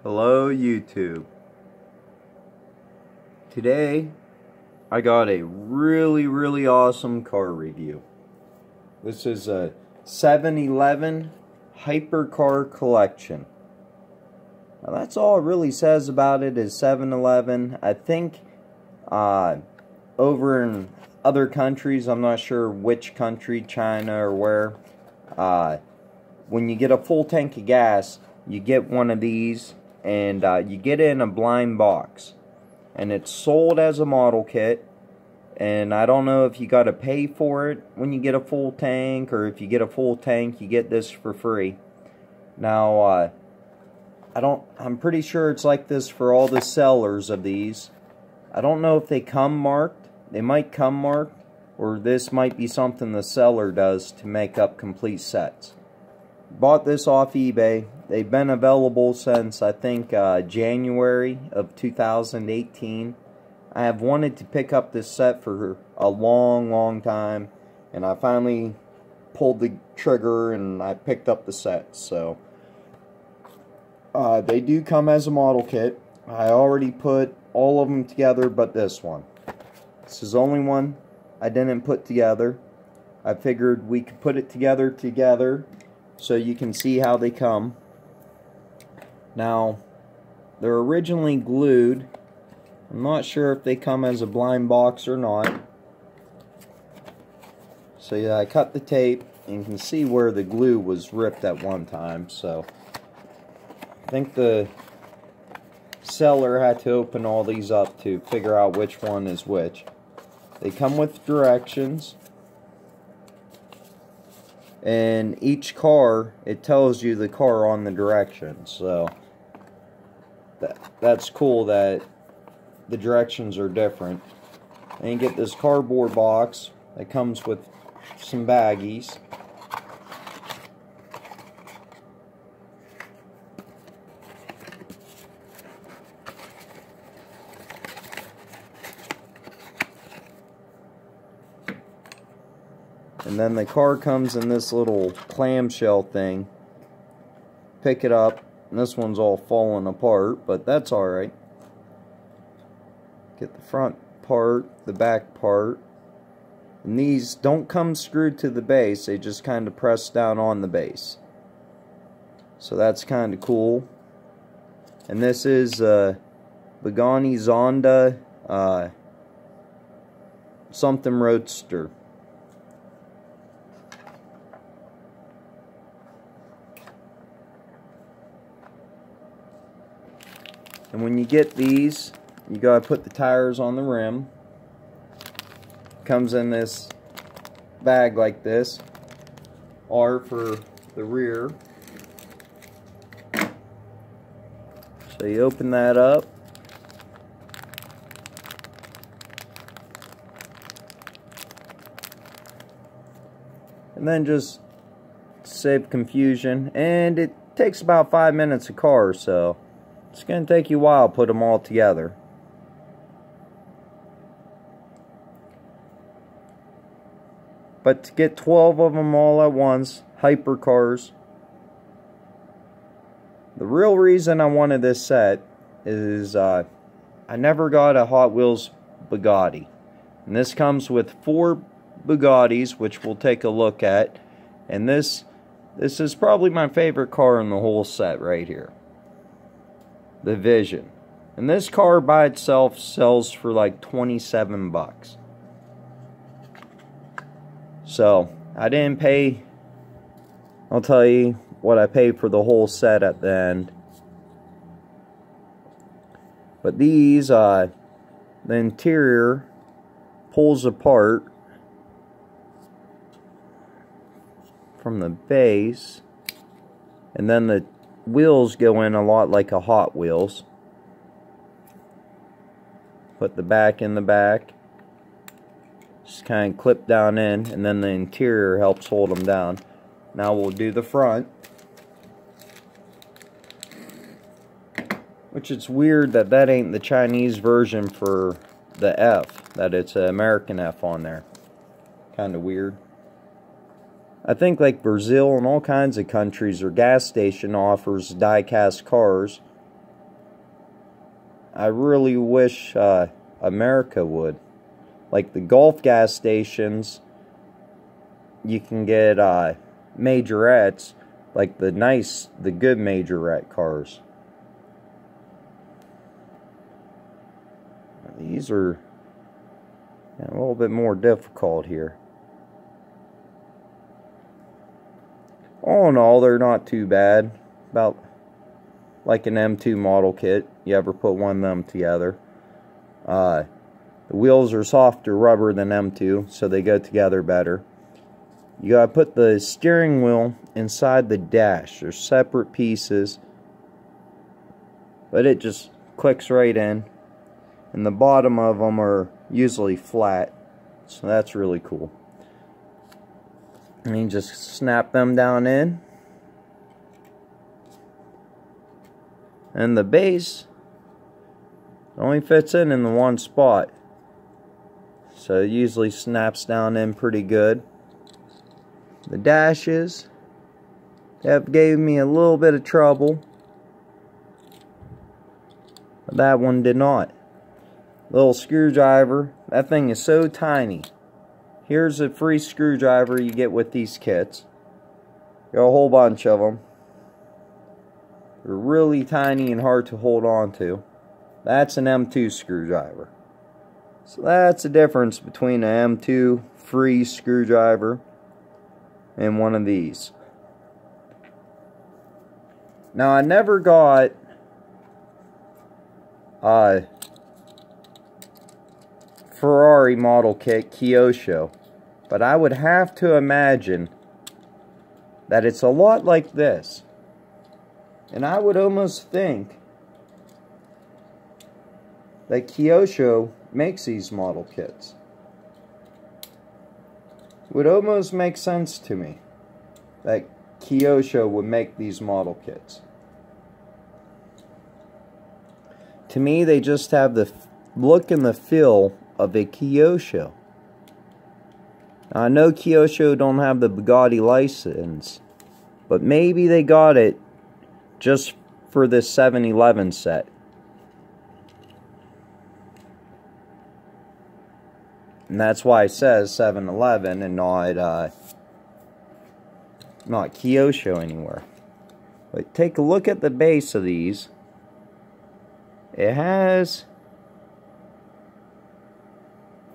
Hello YouTube. Today I got a really awesome car review. This is a 7-Eleven hypercar collection. Now that's all it really says about it is 7-Eleven. I think over in other countries, I'm not sure which country, China or where, when you get a full tank of gas, you get one of these. And you get it in a blind box, and it's sold as a model kit. And I don't know if you got to pay for it when you get a full tank, or if you get a full tank you get this for free. Now I'm pretty sure it's like this for all the sellers of these. I don't know if they come marked. They might come marked, or this might be something the seller does to make up complete sets. Bought this off eBay. They've been available since I think January of 2018. I have wanted to pick up this set for a long time, and I finally pulled the trigger and I picked up the set. So they do come as a model kit. I already put all of them together but this one. This is the only one I didn't put together. I figured we could put it together so you can see how they come. Now, they're originally glued. I'm not sure if they come as a blind box or not. So yeah, I cut the tape and you can see where the glue was ripped at one time. So I think the seller had to open all these up to figure out which one is which. They come with directions. And each car, it tells you the car on the directions. So that's cool that the directions are different. And you get this cardboard box that comes with some baggies. And then the car comes in this little clamshell thing. Pick it up, and this one's all falling apart, but that's alright. Get the front part, the back part. And these don't come screwed to the base, they just kind of press down on the base. So that's kind of cool. And this is Bugatti Zonda something Roadster. And when you get these, you gotta put the tires on the rim. Comes in this bag like this. R for the rear. So you open that up. And then just save confusion. And it takes about 5 minutes a car, so it's going to take you a while to put them all together. But to get 12 of them all at once, hypercars. The real reason I wanted this set is I never got a Hot Wheels Bugatti. And this comes with 4 Bugattis, which we'll take a look at. And this is probably my favorite car in the whole set right here. The Vision. And this car by itself sells for like 27 bucks. So, I didn't pay, I'll tell you what I paid for the whole set at the end. But these, the interior pulls apart from the base, and then the wheels go in a lot like a Hot Wheels. Put the back in the back. Just kind of clip down in, and then the interior helps hold them down. Now we'll do the front. Which it's weird that ain't the Chinese version for the F. That it's an American F on there. Kind of weird. I think like Brazil and all kinds of countries, their gas station offers die-cast cars. I really wish America would. Like the Gulf gas stations, you can get majorettes, like the good majorette cars. These are a little bit more difficult here. All in all, they're not too bad. About like an M2 model kit. You ever put one of them together? The wheels are softer rubber than M2, so they go together better. You gotta put the steering wheel inside the dash. They're separate pieces, but it just clicks right in. And the bottom of them are usually flat, so that's really cool. And you just snap them down in. And the base only fits in the one spot, so it usually snaps down in pretty good. The dashes have gave me a little bit of trouble, but that one did not. Little screwdriver, that thing is so tiny. Here's a free screwdriver you get with these kits. Got a whole bunch of them. They're really tiny and hard to hold on to. That's an M2 screwdriver. So that's the difference between an M2 free screwdriver and one of these. Now I never got Ferrari model kit Kyosho, but I would have to imagine that it's a lot like this. And I would almost think that Kyosho makes these model kits. It would almost make sense to me that Kyosho would make these model kits. To me, they just have the look and the feel of a Kyosho. Now, I know Kyosho don't have the Bugatti license, but maybe they got it just for this 711 set. And that's why it says 711 and not Kyosho anywhere. But take a look at the base of these. It has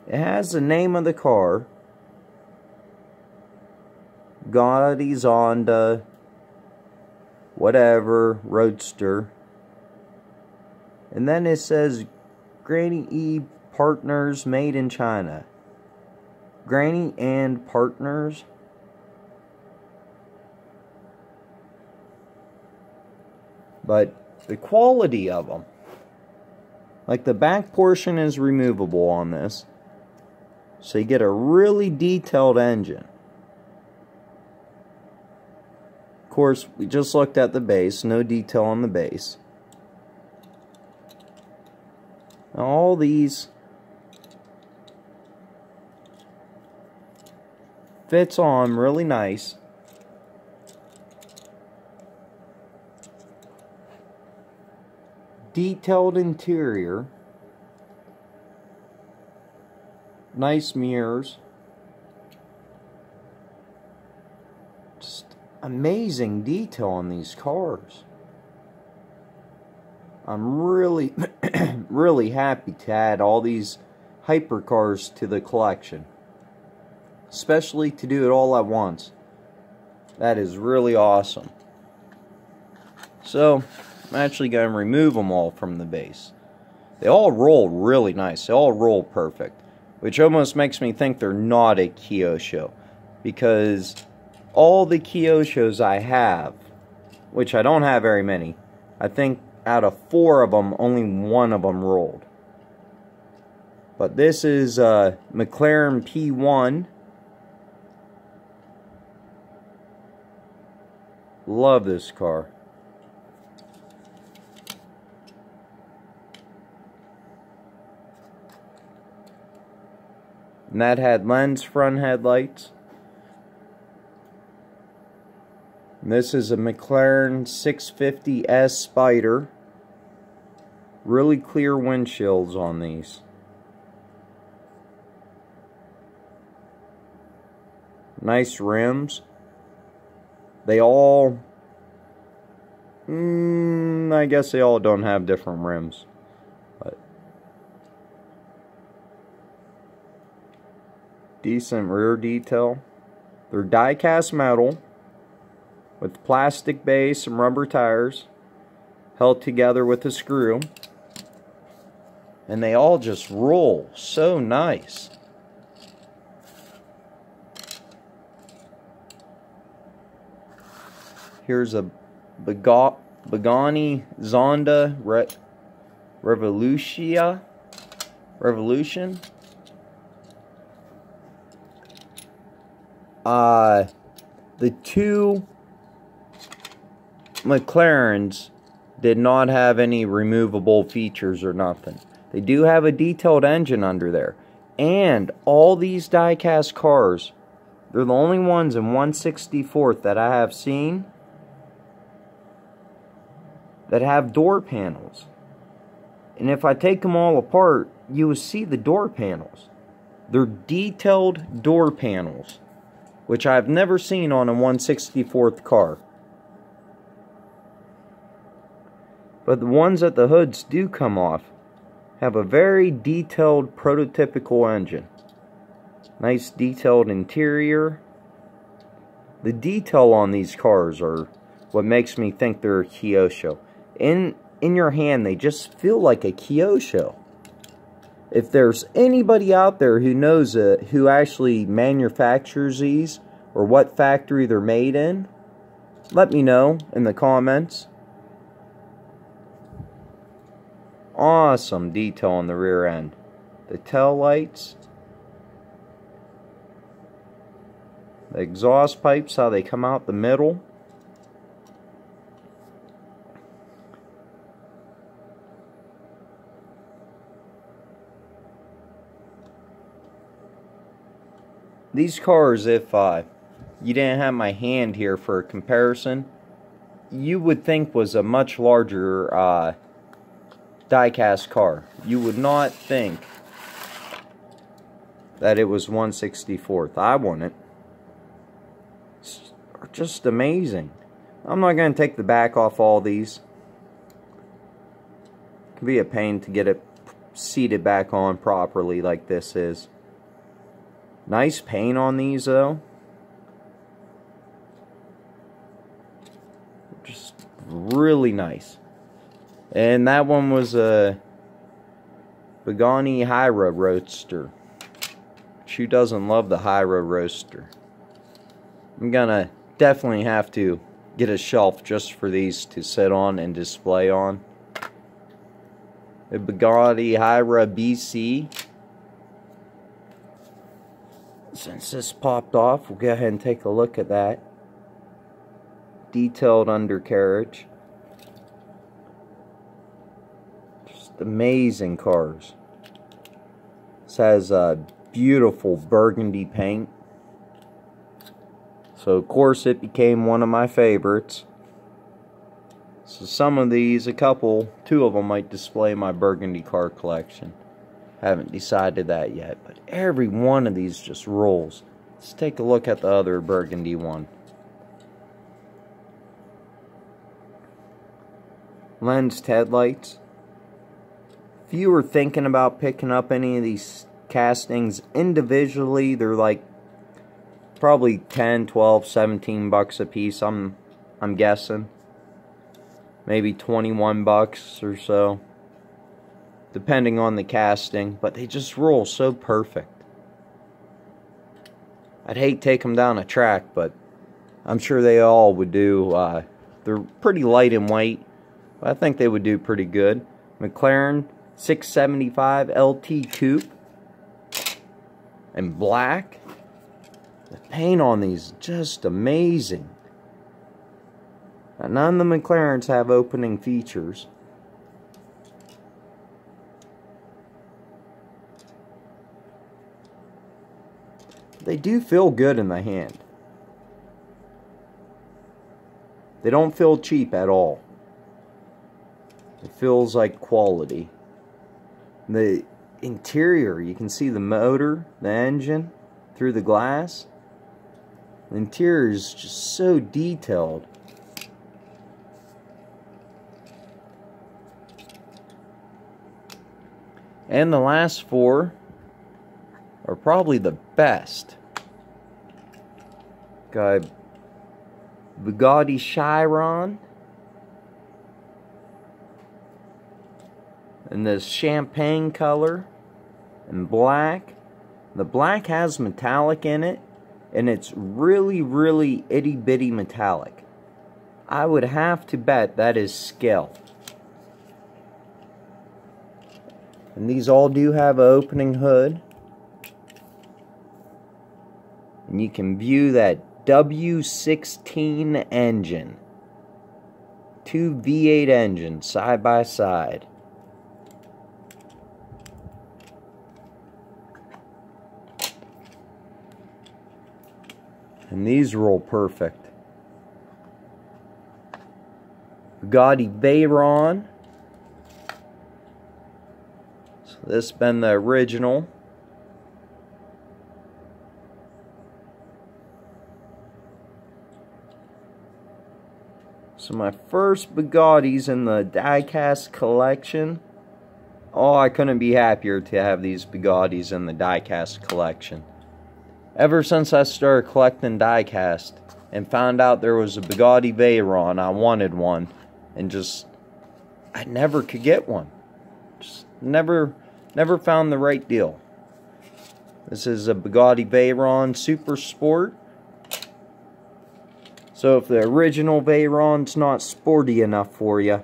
the name of the car, Bugatti Zonda, whatever, Roadster. And then it says Granny E Partners made in China. Granny and Partners. But the quality of them, like the back portion is removable on this, so you get a really detailed engine. Of course, we just looked at the base, no detail on the base. Now all these fits on really nice. Detailed interior. Nice mirrors. Just amazing detail on these cars. I'm really, really happy to add all these hypercars to the collection. Especially to do it all at once. That is really awesome. So, I'm actually going to remove them all from the base. They all roll really nice. They all roll perfect. Which almost makes me think they're not a Kyosho. Because all the Kyoshos I have, which I don't have very many, I think out of 4 of them, only 1 of them rolled. But this is Mclaren P1. Love this car. And that had lens front headlights. And this is a McLaren 650S Spider. Really clear windshields on these. Nice rims. They all... I guess they all don't have different rims. But decent rear detail. They're die-cast metal with plastic base and rubber tires held together with a screw. And they all just roll so nice. Here's a Pagani Zonda Revolution. The two McLarens did not have any removable features or nothing. They do have a detailed engine under there. And all these die-cast cars, they're the only ones in 1/64th that I have seen that have door panels. And if I take them all apart, you will see the door panels. They're detailed door panels, which I've never seen on a 1/64th car. But the ones that the hoods do come off have a very detailed prototypical engine. Nice detailed interior. The detail on these cars are what makes me think they're a Kyosho. In your hand, they just feel like a Kyosho. If there's anybody out there who knows who actually manufactures these, or what factory they're made in, let me know in the comments. Awesome detail on the rear end. The tail lights. The exhaust pipes, how they come out the middle. These cars, if you didn't have my hand here for a comparison, you would think was a much larger die-cast car. You would not think that it was 1/64th. I wouldn't. It's just amazing. I'm not going to take the back off all these. It can be a pain to get it seated back on properly like this is. Nice paint on these though. Just really nice. And that one was a Pagani Chiron Roadster. Who doesn't love the Chiron Roadster? I'm gonna definitely have to get a shelf just for these to sit on and display on. The Bugatti Chiron BC. Since this popped off, we'll go ahead and take a look at that. Detailed undercarriage. Just amazing cars. This has a beautiful burgundy paint. So of course it became one of my favorites. So some of these, two of them might display my burgundy car collection. Haven't decided that yet, but every one of these just rolls. Let's take a look at the other burgundy one. Lensed headlights. If you were thinking about picking up any of these castings individually, they're like probably 10, 12, 17 bucks a piece, I'm guessing. Maybe 21 bucks or so, depending on the casting, but they just roll so perfect. I'd hate to take them down a track, but I'm sure they all would do. They're pretty light in weight, but I think they would do pretty good. McLaren 675 LT Coupe in black. The paint on these is just amazing. Now, none of the McLarens have opening features. They do feel good in the hand. They don't feel cheap at all. It feels like quality. The interior, you can see the motor, the engine through the glass. The interior is just so detailed. And the last four are probably the best. Got Bugatti Chiron. In this champagne color and black. The black has metallic in it, and it's really, really itty bitty metallic. I would have to bet that is scale. And these all do have an opening hood. And you can view that W16 engine. Two V8 engines side by side. And these roll perfect. Bugatti Veyron. So this has been the original. So my first Bugattis in the diecast collection. Oh, I couldn't be happier to have these Bugattis in the diecast collection. Ever since I started collecting diecast and found out there was a Bugatti Veyron, I wanted one, and I never could get one. Just never found the right deal. This is a Bugatti Veyron Super Sport. So if the original Veyron's not sporty enough for you,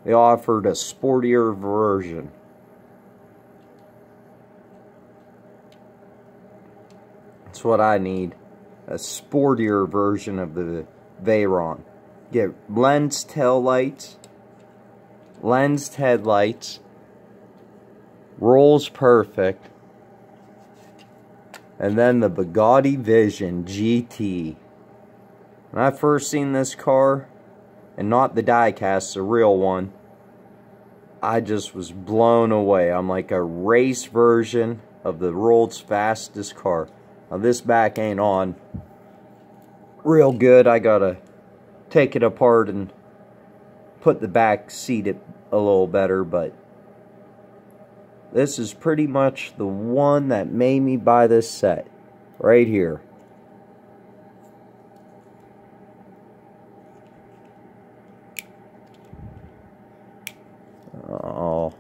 they offered a sportier version. That's what I need. A sportier version of the Veyron. Get lensed taillights, lensed headlights, rolls perfect, and then the Bugatti Vision Gt. When I first seen this car, and not the diecast, the real one, I just was blown away. I'm like a race version of the world's fastest car. Now this back ain't on real good. I gotta take it apart and put the back seat a little better, but this is pretty much the one that made me buy this set right here. Oh,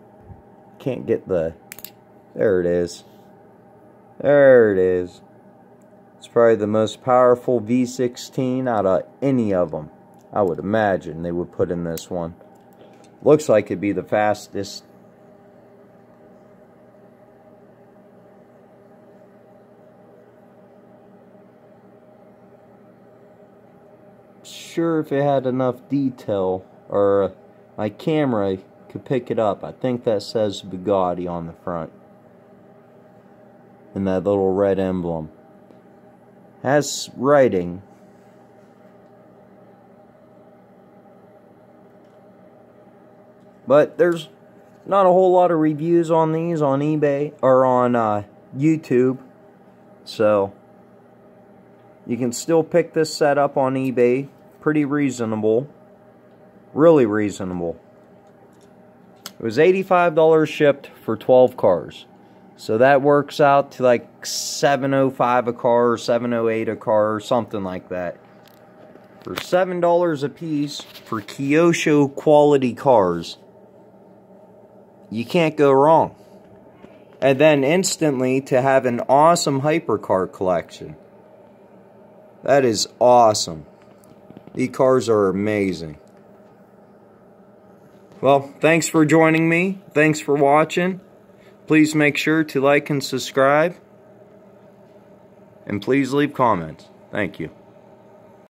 can't get the, there it is. There it is. It's probably the most powerful V16 out of any of them. I would imagine they would put in this one. Looks like it'd be the fastest. Sure, if it had enough detail, or my camera could pick it up. I think that says Bugatti on the front. And that little red emblem. Has writing. But there's not a whole lot of reviews on these on eBay or on YouTube. So you can still pick this set up on eBay. Pretty reasonable. Really reasonable. It was $85 shipped for 12 cars. So that works out to like $705 a car or $708 a car or something like that. For $7 a piece for Kyosho quality cars, you can't go wrong. And then instantly to have an awesome hypercar collection. That is awesome. These cars are amazing. Well, thanks for joining me. Thanks for watching. Please make sure to like and subscribe. And please leave comments. Thank you.